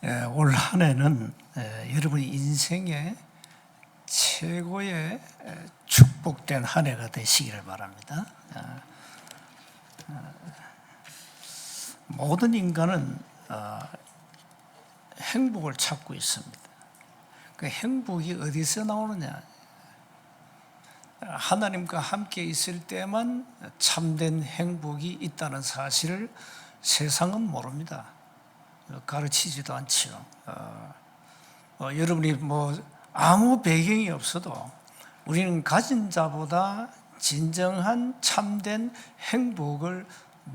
올 한 해는 여러분의 인생의 최고의 축복된 한 해가 되시기를 바랍니다. 모든 인간은 행복을 찾고 있습니다. 그 행복이 어디서 나오느냐? 하나님과 함께 있을 때만 참된 행복이 있다는 사실을 세상은 모릅니다. 가르치지도 않지요. 여러분이 아무 배경이 없어도 우리는 가진 자보다 진정한 참된 행복을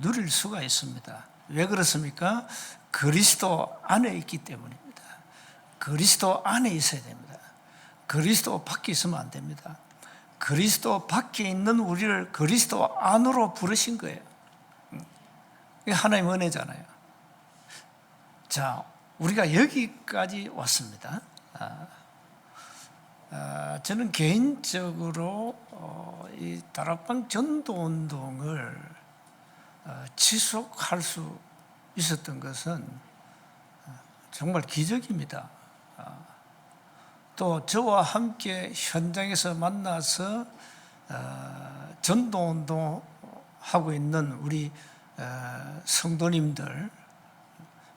누릴 수가 있습니다. 왜 그렇습니까? 그리스도 안에 있기 때문입니다. 그리스도 안에 있어야 됩니다. 그리스도 밖에 있으면 안 됩니다. 그리스도 밖에 있는 우리를 그리스도 안으로 부르신 거예요. 이게 하나님의 은혜잖아요. 자, 우리가 여기까지 왔습니다. 저는 개인적으로 이 다락방 전도운동을 지속할 수 있었던 것은 정말 기적입니다. 또 저와 함께 현장에서 만나서 전도운동 하고 있는 우리 성도님들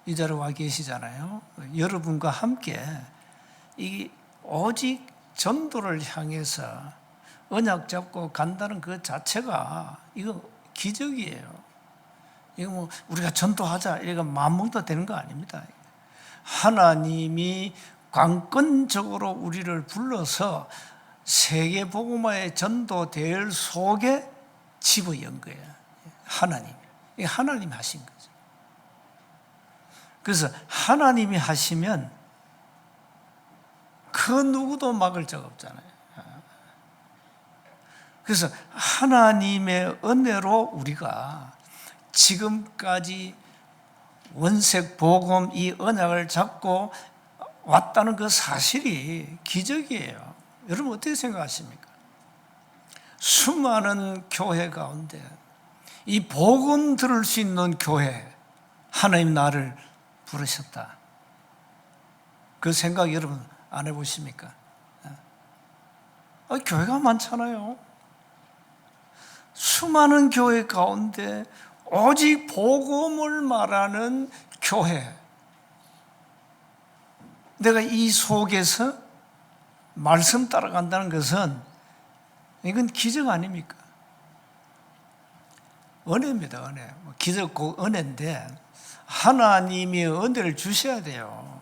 이 자리에 와 계시잖아요. 여러분과 함께 이 오직 전도를 향해서 언약 잡고 간다는 그 자체가 이거 기적이에요. 이거 우리가 전도하자 이래가 마음먹어도 되는 거 아닙니다. 하나님이 관건적으로 우리를 불러서 세계 복음화의 전도 대열 속에 집어연 거예요. 하나님. 이게 하나님이 하신 거죠. 그래서 하나님이 하시면 그 누구도 막을 자가 없잖아요. 그래서 하나님의 은혜로 우리가 지금까지 원색 복음 이 언약을 잡고 왔다는 그 사실이 기적이에요. 여러분 어떻게 생각하십니까? 수많은 교회 가운데 이 복음 들을 수 있는 교회, 하나님 나를 부르셨다. 그 생각 여러분 안 해보십니까? 교회가 많잖아요. 수많은 교회 가운데 오직 복음을 말하는 교회. 내가 이 속에서 말씀 따라간다는 것은 이건 기적 아닙니까? 은혜입니다, 은혜. 기적 꼭 은혜인데 하나님이 은혜를 주셔야 돼요.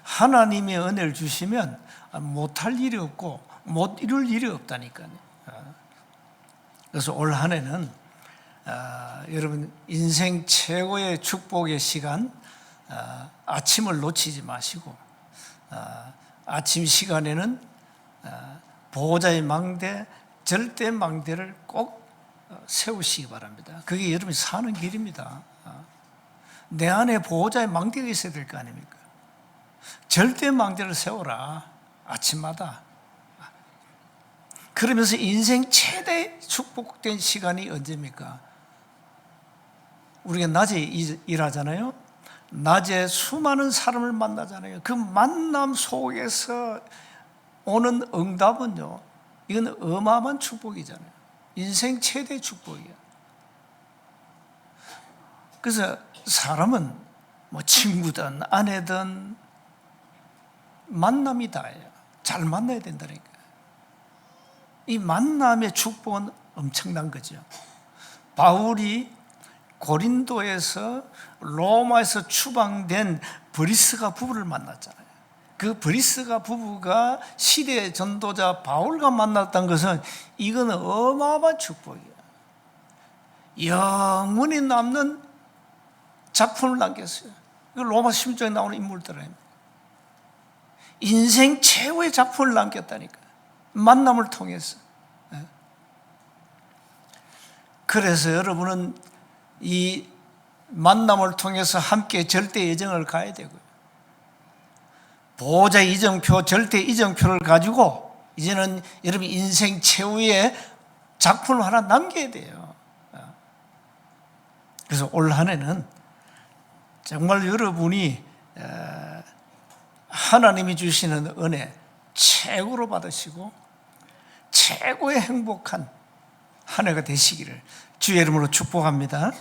하나님의 은혜를 주시면 못할 일이 없고 못 이룰 일이 없다니까요. 그래서 올 한 해는 여러분 인생 최고의 축복의 시간, 아침을 놓치지 마시고 아침 시간에는 보호자의 망대, 절대 망대를 꼭 세우시기 바랍니다. 그게 여러분이 사는 길입니다. 내 안에 보호자의 망대가 있어야 될 거 아닙니까? 절대 망대를 세워라, 아침마다. 그러면서 인생 최대 축복된 시간이 언제입니까? 우리가 낮에 일하잖아요. 낮에 수많은 사람을 만나잖아요. 그 만남 속에서 오는 응답은요, 이건 어마어마한 축복이잖아요. 인생 최대 축복이야. 그래서 사람은 친구든 아내든 만남이 다예요. 잘 만나야 된다니까. 이 만남의 축복은 엄청난 거죠. 바울이 고린도에서 로마에서 추방된 브리스가 부부를 만났잖아요. 그 브리스가 부부가 시대의 전도자 바울과 만났다는 것은 이건 어마어마한 축복이에요. 영원히 남는 작품을 남겼어요. 로마 심정에 나오는 인물들은 인생 최고의 작품을 남겼다니까. 만남을 통해서. 그래서 여러분은 이 만남을 통해서 함께 절대 예정을 가야 되고요. 보호자 이정표, 절대 이정표를 가지고 이제는 여러분 인생 최후의 작품을 하나 남겨야 돼요. 그래서 올 한 해는 정말 여러분이 하나님이 주시는 은혜 최고로 받으시고 최고의 행복한 한 해가 되시기를 주의 이름으로 축복합니다.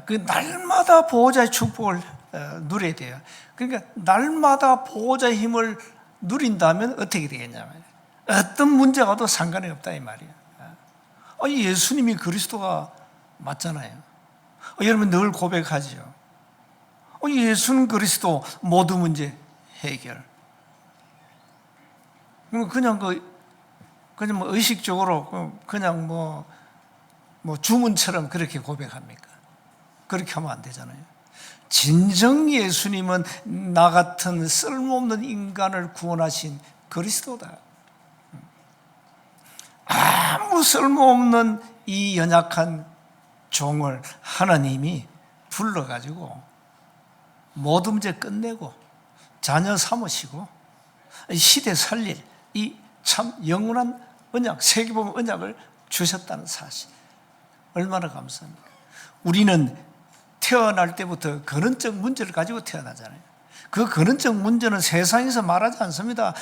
그 날마다 보호자의 축복을 누려야 돼요. 그러니까 날마다 보호자의 힘을 누린다면 어떻게 되겠냐면 어떤 문제가 와도 상관이 없다 이 말이에요. 예수님이 그리스도가 맞잖아요. 여러분 늘 고백하죠. 예수는 그리스도 모든 문제 해결. 그냥 그냥 뭐 의식적으로 그냥 뭐 주문처럼 그렇게 고백합니까? 그렇게 하면 안 되잖아요. 진정 예수님은 나 같은 쓸모없는 인간을 구원하신 그리스도다. 아무 쓸모없는 이 연약한 종을 하나님이 불러가지고 모든 문제 끝내고 자녀 삼으시고 시대 살릴 이 참 영원한 언약, 세계보험 언약을 주셨다는 사실 얼마나 감사합니까? 우리는 태어날 때부터 근원적 문제를 가지고 태어나잖아요. 그 근원적 문제는 세상에서 말하지 않습니다.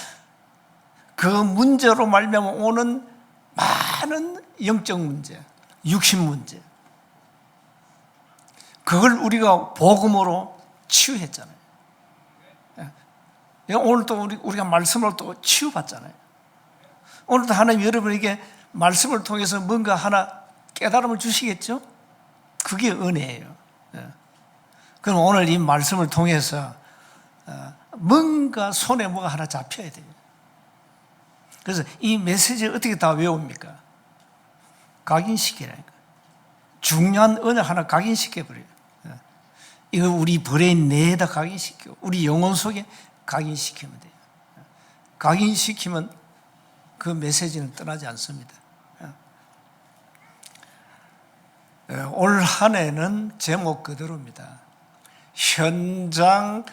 그 문제로 말미암아 오는 많은 영적 문제, 육신 문제, 그걸 우리가 복음으로 치유했잖아요. 오늘 또 우리가 말씀을 또 치유받잖아요. 오늘도 하나님 여러분에게 말씀을 통해서 뭔가 하나 깨달음을 주시겠죠? 그게 은혜예요. 그럼 오늘 이 말씀을 통해서 뭔가 손에 뭐가 하나 잡혀야 돼요. 그래서 이 메시지를 어떻게 다 외웁니까? 각인시키라니까. 중요한 언약 하나 각인시켜버려요. 이거 우리 브레인 내에다 각인시키고 우리 영혼 속에 각인시키면 돼요. 각인시키면 그 메시지는 떠나지 않습니다. 올 한 해는 제목 그대로입니다. 현장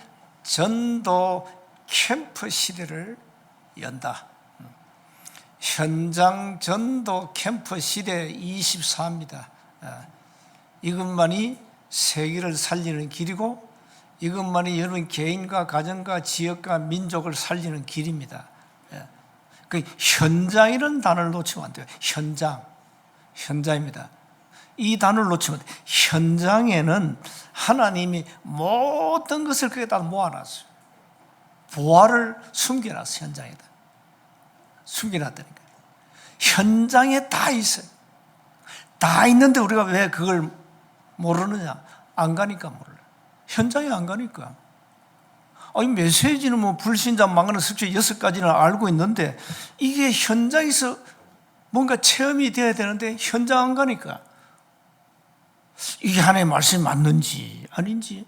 전도 캠프 시대를 연다. 현장 전도 캠프 시대 24입니다. 이것만이 세계를 살리는 길이고 이것만이 여러분 개인과 가정과 지역과 민족을 살리는 길입니다. 그 현장이라는 단어를 놓치면 안 돼요. 현장입니다. 이 단어를 놓치면 안 돼요. 현장에는 하나님이 모든 것을 거기다 모아놨어요. 부활을 숨겨놨어요. 현장에다. 숨겨놨다니까. 현장에 다 있어요. 다 있는데 우리가 왜 그걸 모르느냐? 안 가니까 몰라. 현장에 안 가니까. 이 메시지는 뭐 불신자 망하는 습관 6가지는 알고 있는데 이게 현장에서 뭔가 체험이 되어야 되는데 현장 안 가니까 이게 하나님의 말씀이 맞는지 아닌지,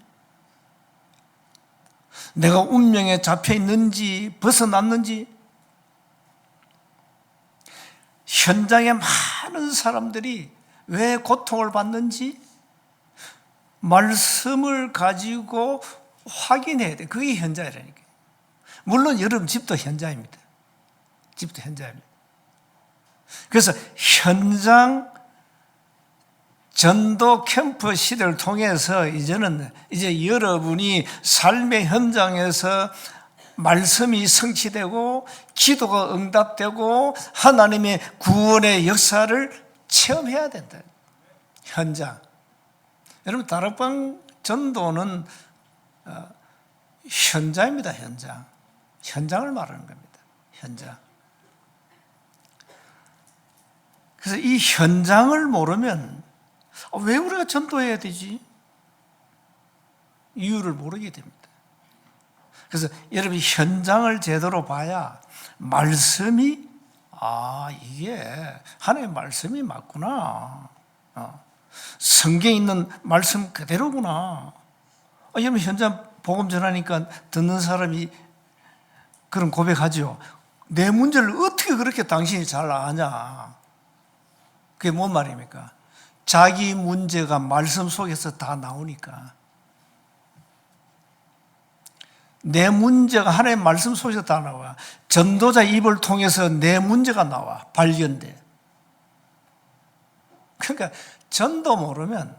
내가 운명에 잡혀 있는지 벗어났는지, 현장에 많은 사람들이 왜 고통을 받는지 말씀을 가지고 확인해야 돼. 그게 현장이라니까. 물론 여러분 집도 현장입니다. 집도 현장입니다. 그래서 현장 전도 캠프 시대를 통해서 이제 여러분이 삶의 현장에서 말씀이 성취되고 기도가 응답되고 하나님의 구원의 역사를 체험해야 된다. 현장. 여러분 다락방 전도는 현장입니다. 현장을 말하는 겁니다. 현장. 그래서 이 현장을 모르면 왜 우리가 전도해야 되지? 이유를 모르게 됩니다. 그래서 여러분이 현장을 제대로 봐야 말씀이 이게 하나님의 말씀이 맞구나. 성경에 있는 말씀 그대로구나. 여러분 현장 복음 전하니까 듣는 사람이 그런 고백하죠. 내 문제를 어떻게 그렇게 당신이 잘 아냐. 그게 뭔 말입니까? 자기 문제가 말씀 속에서 다 나오니까. 내 문제가 하나님의 말씀 속에서 다 나와. 전도자 입을 통해서 내 문제가 나와. 발견돼. 그러니까 전도 모르면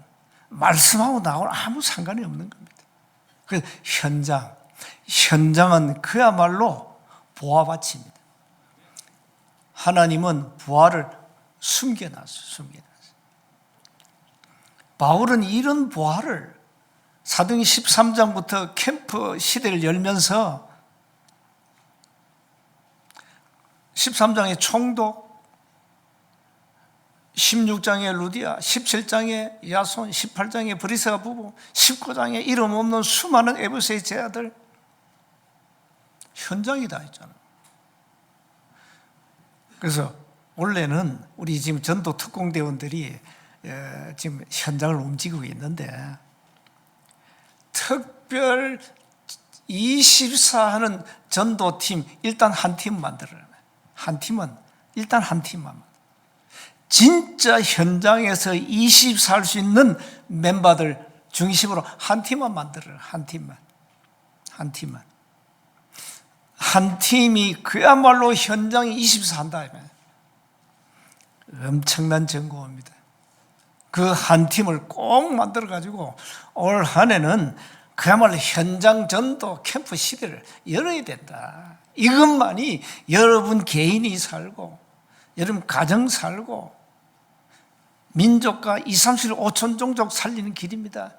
말씀하고 나하고는 아무 상관이 없는 겁니다. 그래서 현장. 현장은 그야말로 보화밭입니다. 하나님은 보화를 숨겨놨어요. 바울은 이런 보화를 사도행 13장부터 캠프 시대를 열면서 13장의 총독, 16장의 루디아, 17장의 야손, 18장의 브리스가 부부, 19장의 이름 없는 수많은 에베소의 제자들, 현장이 다 있잖아요. 그래서 원래는 우리 지금 전도 특공대원들이 지금 현장을 움직이고 있는데, 특별 24하는 전도팀 일단 한 팀 만들어요. 한 팀은 일단 한 팀만. 진짜 현장에서 24할 수 있는 멤버들 중심으로 한 팀만 만들어요. 한 팀만. 한 팀이 그야말로 현장에 24 한다. 엄청난 전공입니다. 그 한 팀을 꼭 만들어가지고 올 한 해는 그야말로 현장 전도 캠프 시대를 열어야 된다. 이것만이 여러분 개인이 살고, 여러분 가정 살고, 민족과 2, 3, 7, 5천 종족 살리는 길입니다.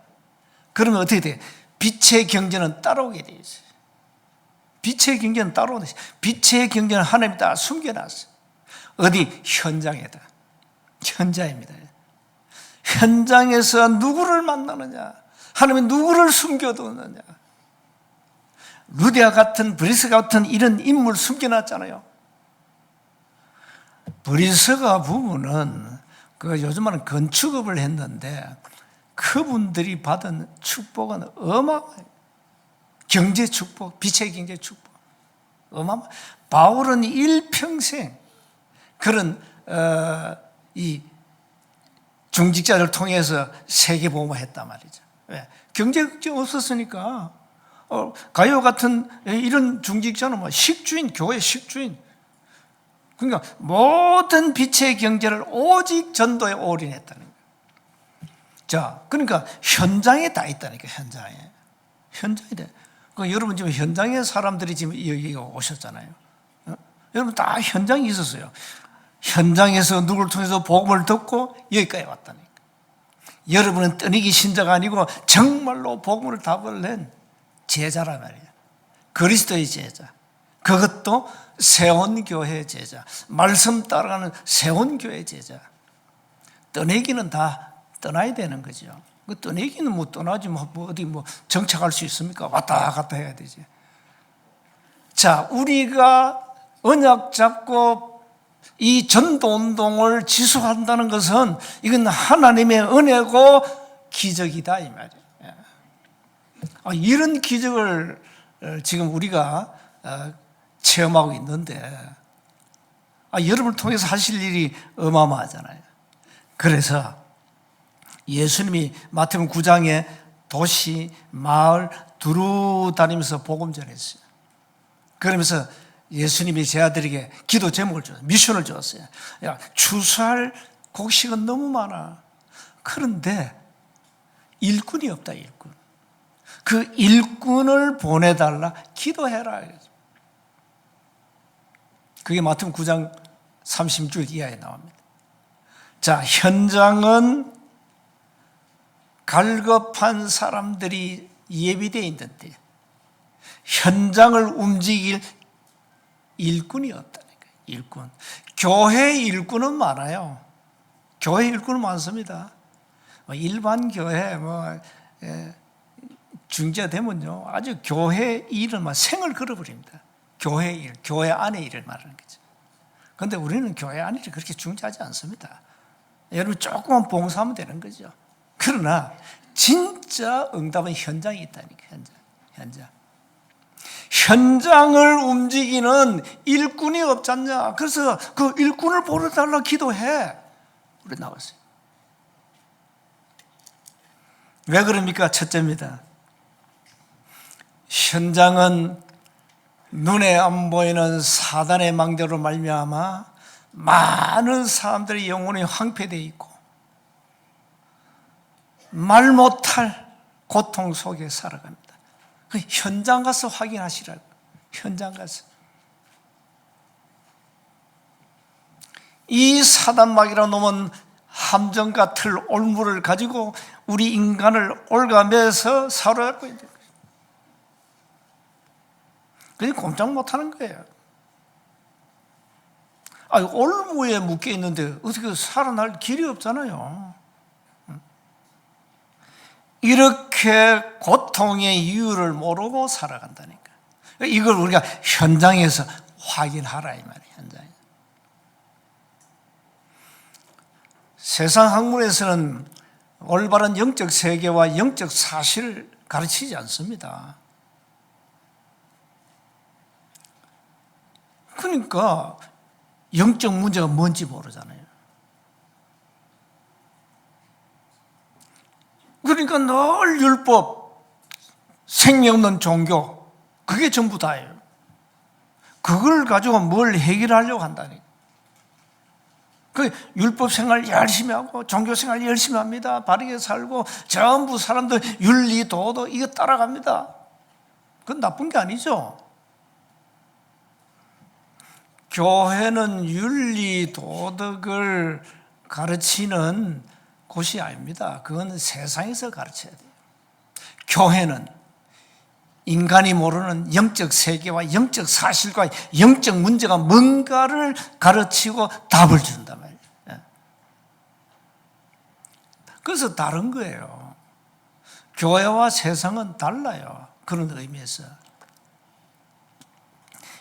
그러면 어떻게 돼요? 빛의 경제는 따라오게 되어 있어요. 빛의 경제는 따라오게 되어 있어요. 빛의 경제는 하나님이 다 숨겨놨어요. 어디? 현장에다. 현장입니다. 현장에서 누구를 만나느냐? 하나님이 누구를 숨겨두느냐? 루디아 같은, 브리스 같은 이런 인물 숨겨놨잖아요. 브리스가 부부는 요즘은 건축업을 했는데 그분들이 받은 축복은 어마어마해요. 경제 축복, 빛의 경제 축복. 어마어마해요. 바울은 일평생 그런 이 중직자를 통해서 세계보험을 했단 말이죠. 왜? 경제가 없었으니까. 가요 같은 이런 중직자는 뭐 식주인, 교회 식주인. 그러니까 모든 빛의 경제를 오직 전도에 올인했다는 거예요. 자, 그러니까 현장에 다 있다니까, 현장에. 그러니까 여러분 지금 현장에 사람들이 지금 여기 오셨잖아요. 여러분 다 현장에 있었어요. 현장에서 누구를 통해서 복음을 듣고 여기까지 왔다니까. 여러분은 떠니기 신자가 아니고 정말로 복음을 답을 낸 제자란 말이에요. 그리스도의 제자. 그것도 세원교회 제자. 말씀 따라가는 세원교회 제자. 떠내기는 다 떠나야 되는 거죠. 그 떠내기는 뭐 떠나지 어디 정착할 수 있습니까? 왔다 갔다 해야 되지. 자, 우리가 언약 잡고 이 전도 운동을 지속한다는 것은 이건 하나님의 은혜고 기적이다 이 말이에요. 이런 기적을 지금 우리가 체험하고 있는데 여러분을 통해서 하실 일이 어마어마하잖아요. 그래서 예수님이 마태복음 9장에 도시, 마을 두루 다니면서 복음 전했어요. 그러면서 예수님이 제자들에게 기도 제목을 줬어요. 미션을 줬어요. 야, 추수할 곡식은 너무 많아. 그런데 일꾼이 없다, 일꾼. 그 일꾼을 보내달라, 기도해라. 그게 마태복음 9장 30줄 이하에 나옵니다. 자, 현장은 갈급한 사람들이 예비되어 있는데 현장을 움직일 일꾼이 없다니까. 일꾼. 교회 일꾼은 많아요. 교회 일꾼은 많습니다. 일반 교회 중재되면요 아주 교회 일은 생을 걸어버립니다. 교회 일, 교회 안의 일을 말하는 거죠. 그런데 우리는 교회 안의 일을 그렇게 중재하지 않습니다. 여러분 조금만 봉사하면 되는 거죠. 그러나 진짜 응답은 현장에 있다니까. 현장. 현장을 움직이는 일꾼이 없지 않냐. 그래서 그 일꾼을 보내달라 기도해. 우리 나왔어요. 왜 그럽니까? 첫째입니다. 현장은 눈에 안 보이는 사단의 망대로 말미암아 많은 사람들의 영혼이 황폐되어 있고 말 못할 고통 속에 살아갑니다. 그 현장 가서 확인하시라고. 현장 가서. 이 사단마귀라는 놈은 함정 같은 올무를 가지고 우리 인간을 올가매서 사로잡고 있는 거예요. 그게 꼼짝 못하는 거예요. 올무에 묶여 있는데 어떻게 살아날 길이 없잖아요. 이렇게 고통의 이유를 모르고 살아간다니까. 이걸 우리가 현장에서 확인하라 이 말이에요. 현장에. 세상 학문에서는 올바른 영적 세계와 영적 사실을 가르치지 않습니다. 그러니까 영적 문제가 뭔지 모르잖아요. 그러니까 늘 율법, 생명 없는 종교, 그게 전부 다예요. 그걸 가지고 뭘 해결하려고 한다니. 그 율법 생활 열심히 하고 종교 생활 열심히 합니다. 바르게 살고 전부 사람들 윤리, 도덕 이거 따라갑니다. 그건 나쁜 게 아니죠. 교회는 윤리, 도덕을 가르치는 곳이 아닙니다. 그건 세상에서 가르쳐야 돼요. 교회는 인간이 모르는 영적 세계와 영적 사실과 영적 문제가 뭔가를 가르치고 답을 준단 말이에요. 그래서 다른 거예요. 교회와 세상은 달라요. 그런 의미에서.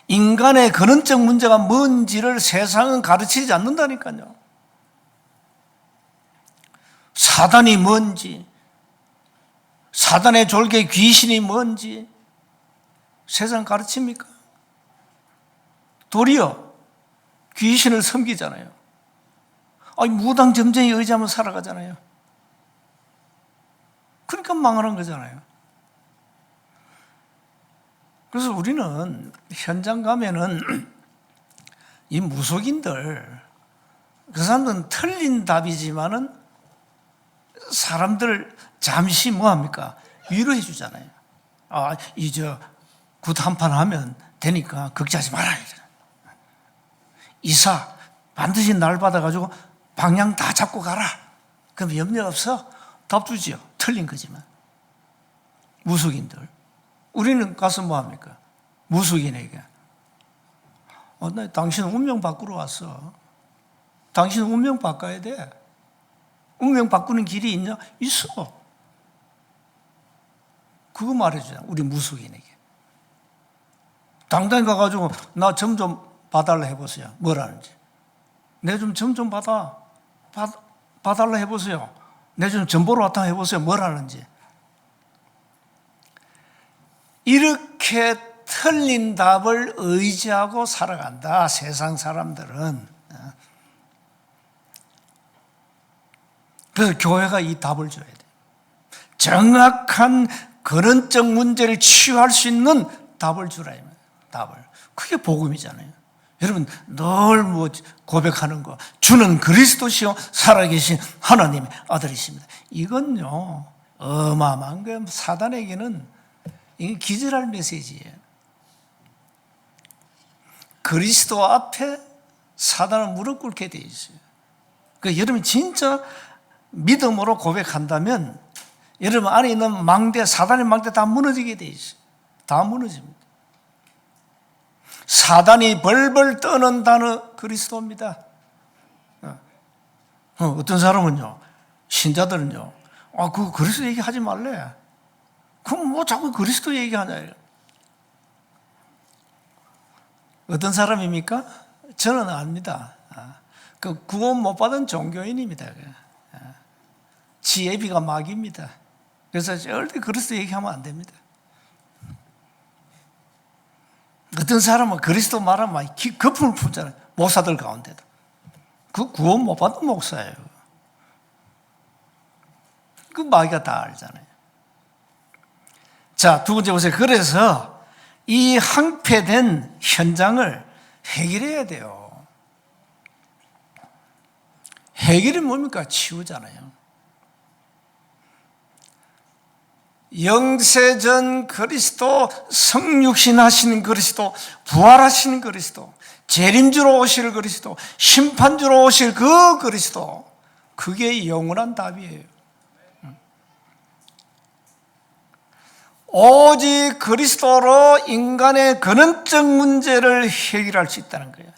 인간의 근원적 문제가 뭔지를 세상은 가르치지 않는다니까요. 사단이 뭔지, 사단의 졸개 귀신이 뭔지 세상 가르칩니까? 도리어 귀신을 섬기잖아요. 무당점쟁이 의지하면 살아가잖아요. 그러니까 망하는 거잖아요. 그래서 우리는 현장 가면은 이 무속인들, 그 사람들은 틀린 답이지만은 사람들 잠시 뭐합니까? 위로해 주잖아요. 굿 한판 하면 되니까 걱정하지 말아야 돼. 이사 반드시 날 받아가지고 방향 다 잡고 가라. 그럼 염려 없어? 답 주지요. 틀린 거지만. 무속인들. 우리는 가서 뭐합니까? 무속인에게. 나 당신 운명 바꾸러 왔어. 당신 운명 바꿔야 돼. 운명 바꾸는 길이 있냐? 있어. 그거 말해주자. 우리 무속인에게. 당당히 가가지고 나 점 좀 봐달라 해보세요. 뭐라는지. 내 좀 점 좀 봐달라 해보세요. 내 좀 점 보러 왔다 해보세요. 뭐라는지. 이렇게 틀린 답을 의지하고 살아간다. 세상 사람들은. 그래서 교회가 이 답을 줘야 돼요. 정확한 근원적 문제를 치유할 수 있는 답을 주라. 답을. 그게 복음이잖아요. 여러분 늘 고백하는 거. 주는 그리스도시요 살아계신 하나님의 아들이십니다. 이건요 어마어마한 거예요. 사단에게는 이게 기절할 메시지예요. 그리스도 앞에 사단은 무릎 꿇게 돼 있어요. 그러니까 여러분 진짜 믿음으로 고백한다면 여러분 안에 있는 망대, 사단의 망대 다 무너지게 돼 있어요. 다 무너집니다. 사단이 벌벌 떠는 단어 그리스도입니다. 어떤 사람은요, 신자들은요, 그거 그리스도 얘기하지 말래. 그럼 뭐 자꾸 그리스도 얘기하냐. 어떤 사람입니까? 저는 압니다. 그 구원 못 받은 종교인입니다. 지혜비가 막입니다. 그래서 절대 그리스도 얘기하면 안 됩니다. 어떤 사람은 그리스도 말하면 거품을 품잖아요. 목사들 가운데도. 그 구원 못 받은 목사예요. 그 마귀가 다 알잖아요. 자, 두 번째 보세요. 그래서 이 항폐된 현장을 해결해야 돼요. 해결이 뭡니까? 치유잖아요. 영세전 그리스도, 성육신하신 그리스도, 부활하신 그리스도, 재림주로 오실 그리스도, 심판주로 오실 그 그리스도, 그게 영원한 답이에요. 오직 그리스도로 인간의 근원적 문제를 해결할 수 있다는 거예요.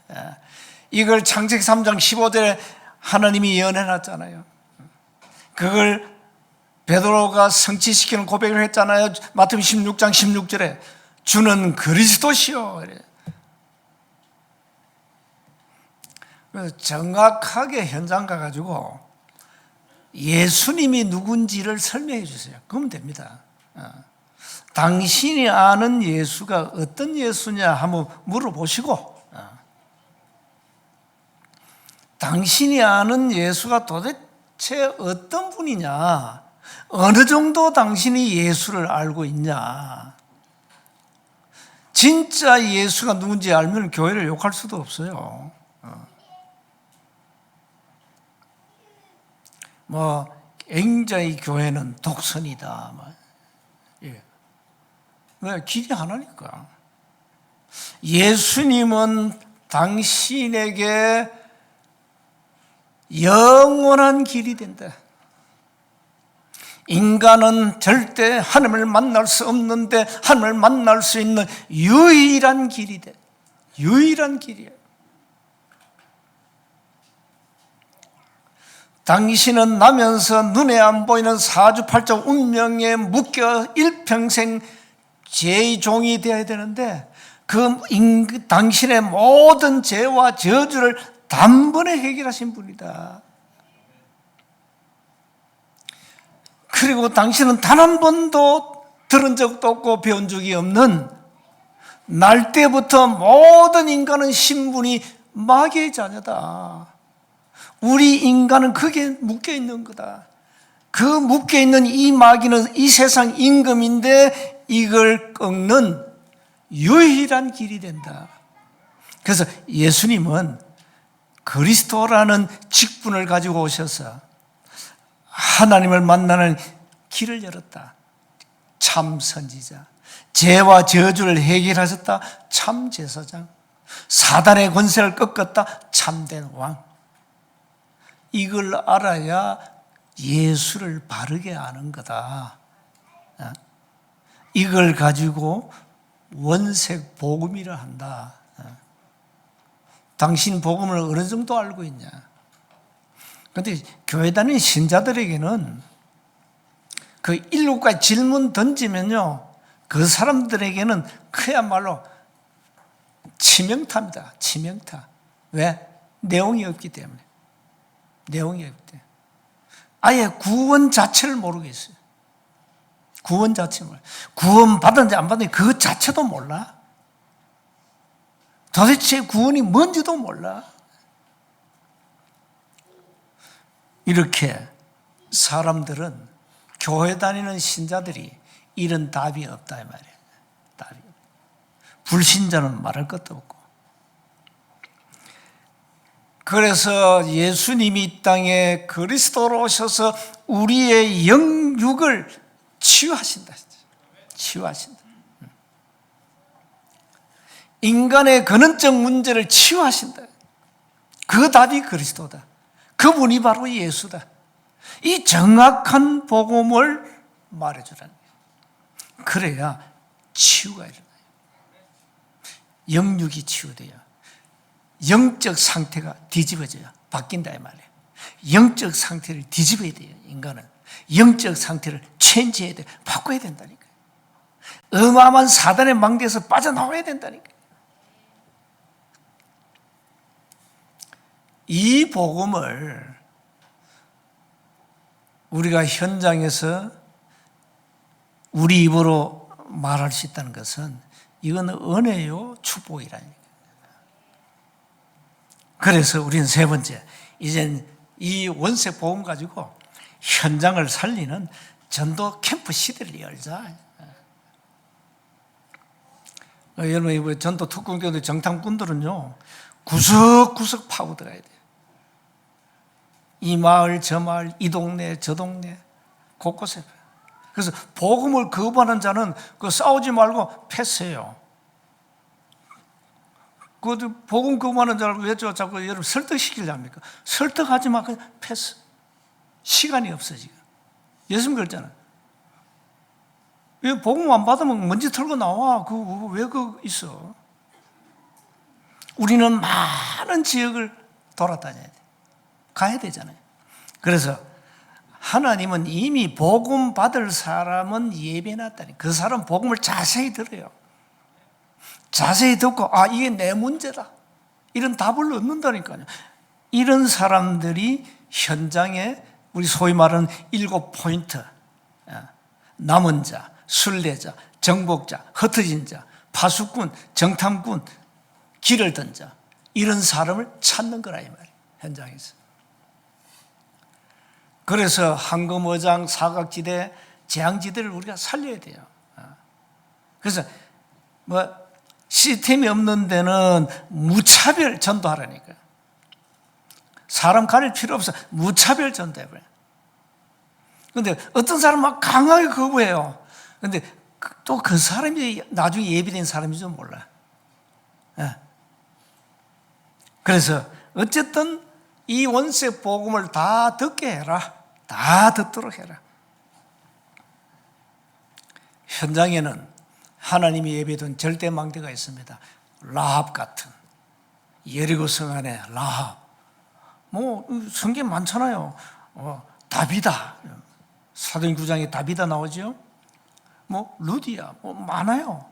이걸 창세기 3장 15절에 하나님이 예언해놨잖아요. 그걸 베드로가 성취시키는 고백을 했잖아요. 마태복음 16장 16절에 주는 그리스도시요. 그래서 정확하게 현장 가가지고 예수님이 누군지를 설명해 주세요. 그러면 됩니다. 당신이 아는 예수가 어떤 예수냐 한번 물어보시고, 당신이 아는 예수가 도대체 어떤 분이냐, 어느 정도 당신이 예수를 알고 있냐. 진짜 예수가 누군지 알면 교회를 욕할 수도 없어요. 굉장히 교회는 독선이다. 왜? 길이 하나니까. 예수님은 당신에게 영원한 길이 된다. 인간은 절대 하나님을 만날 수 없는데 하나님을 만날 수 있는 유일한 길이 돼. 유일한 길이에요. 당신은 나면서 눈에 안 보이는 사주팔자 운명에 묶여 일평생 죄의 종이 되어야 되는데 당신의 모든 죄와 저주를 단번에 해결하신 분이다. 그리고 당신은 단 한 번도 들은 적도 없고 배운 적이 없는 날 때부터 모든 인간은 신분이 마귀의 자녀다. 우리 인간은 그게 묶여있는 거다. 그 묶여있는 이 마귀는 이 세상 임금인데 이걸 꺾는 유일한 길이 된다. 그래서 예수님은 그리스도라는 직분을 가지고 오셔서 하나님을 만나는 길을 열었다. 참 선지자. 죄와 저주를 해결하셨다. 참 제사장. 사단의 권세를 꺾었다. 참된 왕. 이걸 알아야 예수를 바르게 아는 거다. 이걸 가지고 원색 복음이라 한다. 당신 복음을 어느 정도 알고 있냐? 그런데 교회 다니는 신자들에게는 그 일곱가지 질문 던지면요, 그 사람들에게는 그야말로 치명타입니다. 치명타. 왜? 내용이 없기 때문에. 내용이 없기 때문에. 아예 구원 자체를 모르겠어요. 구원 자체를 몰라. 구원 받았는지 안 받았는지 그 자체도 몰라. 도대체 구원이 뭔지도 몰라. 이렇게 사람들은, 교회 다니는 신자들이 이런 답이 없다 이 말이에요. 답이 없다. 불신자는 말할 것도 없고. 그래서 예수님이 이 땅에 그리스도로 오셔서 우리의 영육을 치유하신다. 치유하신다. 인간의 근원적 문제를 치유하신다. 그 답이 그리스도다. 그분이 바로 예수다. 이 정확한 복음을 말해주라는 거예요. 그래야 치유가 일어나요. 영육이 치유돼요. 영적 상태가 뒤집어져요. 바뀐다 이 말이에요. 영적 상태를 뒤집어야 돼요. 인간은 영적 상태를 체인지해야 돼. 바꿔야 된다니까요. 어마어마한 사단의 망대에서 빠져나와야 된다니까요. 이 복음을 우리가 현장에서 우리 입으로 말할 수 있다는 것은 이건 은혜요, 축복이라니까. 그래서 우리는 세 번째, 이젠 이 원색 복음 가지고 현장을 살리는 전도 캠프 시대를 열자. 여러분, 이번 전도 특공교도 정탐꾼들은요, 구석구석 파고 들어가야 돼요. 이 마을, 저 마을, 이 동네, 저 동네, 곳곳에. 그래서 복음을 거부하는 자는 그 싸우지 말고 패스해요. 그 복음 거부하는 자를 왜 자꾸 여러분 설득시키려 합니까? 설득하지 마. 그냥 패스. 시간이 없어 지금. 예수님 그랬잖아요. 왜 복음 안 받으면 먼지 털고 나와. 왜 있어? 우리는 많은 지역을 돌아다녀야 돼. 가야 되잖아요. 그래서 하나님은 이미 복음 받을 사람은 예배해놨다니. 그 사람 복음을 자세히 들어요. 자세히 듣고 이게 내 문제다. 이런 답을 얻는다니까요. 이런 사람들이 현장에 우리 소위 말하는 7포인트. 남은 자, 순례자, 정복자, 흩어진 자, 파수꾼, 정탐꾼, 길을 든 자. 이런 사람을 찾는 거라 이 말이에요. 현장에서. 그래서 황금어장, 사각지대, 재앙지대를 우리가 살려야 돼요. 그래서 시스템이 없는 데는 무차별 전도하라니까요. 사람 가릴 필요 없어. 무차별 전도해버려요. 그런데 어떤 사람은 막 강하게 거부해요. 그런데 또 그 사람이 나중에 예비된 사람인지 몰라. 그래서 어쨌든 이 원세 복음을 다 듣게 해라. 다 듣도록 해라. 현장에는 하나님이 예배된 절대망대가 있습니다. 라합 같은 여리고 성 안에 라합. 성경 많잖아요. 다비다. 사도행 9장에 다비다 나오죠. 루디아 많아요.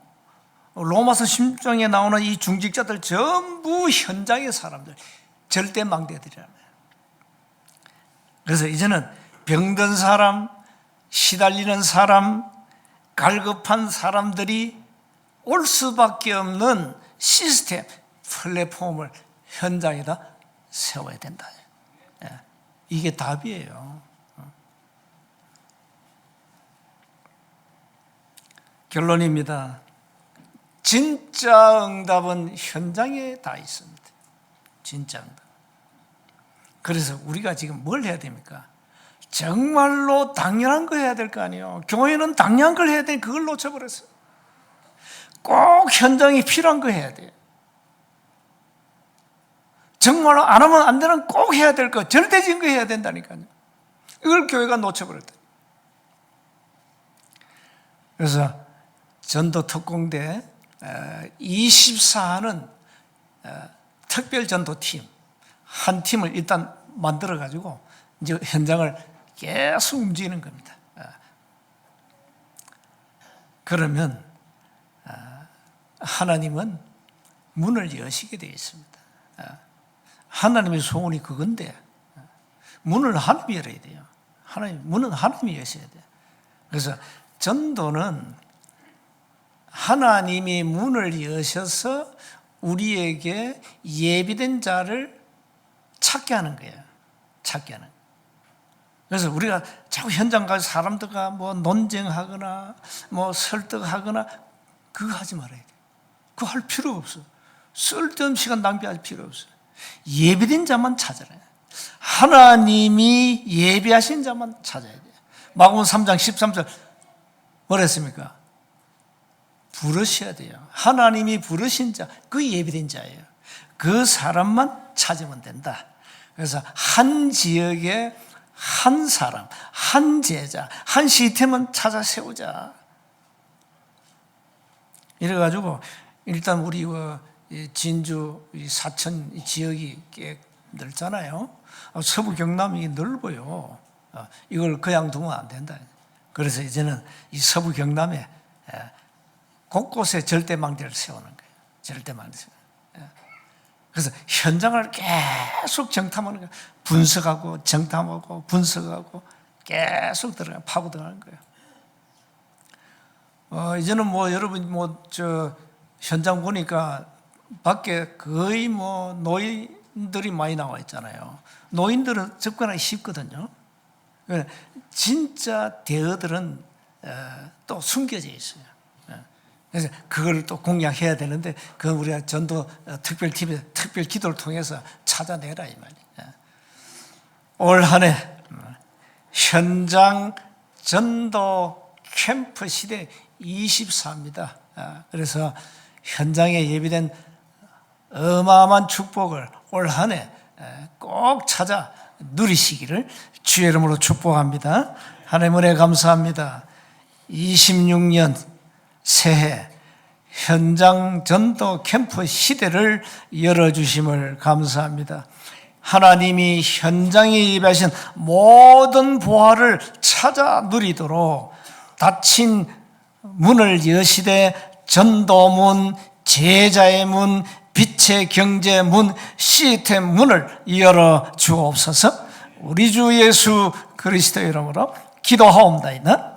로마서 10장에 나오는 이 중직자들 전부 현장의 사람들, 절대망대들이라는 거예요. 그래서 이제는 병든 사람, 시달리는 사람, 갈급한 사람들이 올 수밖에 없는 시스템, 플랫폼을 현장에다 세워야 된다. 이게 답이에요. 결론입니다. 진짜 응답은 현장에 다 있습니다. 진짜 응답. 그래서 우리가 지금 뭘 해야 됩니까? 정말로 당연한 거 해야 될 거 아니에요. 교회는 당연한 걸 해야 돼. 그걸 놓쳐버렸어요. 꼭 현장이 필요한 거 해야 돼요. 정말로 안 하면 안 되는 꼭 해야 될 거, 절대적인 거 해야 된다니까요. 이걸 교회가 놓쳐버렸다. 그래서 전도 특공대 24하는 특별 전도팀 한 팀을 일단 만들어 가지고 이제 현장을 계속 움직이는 겁니다. 그러면 하나님은 문을 여시게 되어 있습니다. 하나님의 소원이 그건데 문을 하나님이 열어야 돼요. 문은 하나님이 여셔야 돼요. 그래서 전도는 하나님이 문을 여셔서 우리에게 예비된 자를 찾게 하는 거예요. 찾게 하는. 그래서 우리가 자꾸 현장 가서 사람들과 논쟁하거나 설득하거나 그거 하지 말아야 돼. 그거 할 필요 없어. 쓸데없는 시간 낭비할 필요 없어. 예비된 자만 찾아라. 하나님이 예비하신 자만 찾아야 돼. 마가복음 3장 13절 뭐라 했습니까? 부르셔야 돼요. 하나님이 부르신 자, 그 예비된 자예요. 그 사람만 찾으면 된다. 그래서 한 지역에 한 사람, 한 제자, 한 시스템은 찾아 세우자. 이래가지고 일단 우리 진주 사천 지역이 꽤 넓잖아요. 서부 경남이 넓어요. 이걸 그냥 두면 안 된다. 그래서 이제는 이 서부 경남에 곳곳에 절대망대를 세우는 거예요. 절대망대. 그래서 현장을 계속 정탐하는 거예요. 분석하고 정탐하고 분석하고 계속 파고 들어가는 거예요. 이제는 여러분 현장 보니까 밖에 거의 노인들이 많이 나와 있잖아요. 노인들은 접근하기 쉽거든요. 진짜 대어들은 또 숨겨져 있어요. 그래서 그걸 또 공략해야 되는데 그건 우리가 전도 특별팀에 특별 기도를 통해서 찾아내라 이 말이에요. 올 한 해 현장 전도 캠프 시대 24입니다. 그래서 현장에 예비된 어마어마한 축복을 올 한 해 꼭 찾아 누리시기를 주의 이름으로 축복합니다. 하나님 은혜 감사합니다. 26년 새해 현장 전도 캠프 시대를 열어주심을 감사합니다. 하나님이 현장에 예비하신 모든 보화를 찾아 누리도록 닫힌 문을 여시되 전도문, 제자의 문, 빛의 경제 문, 시스템 문을 열어 주옵소서. 우리 주 예수 그리스도 이름으로 기도하옵나이다.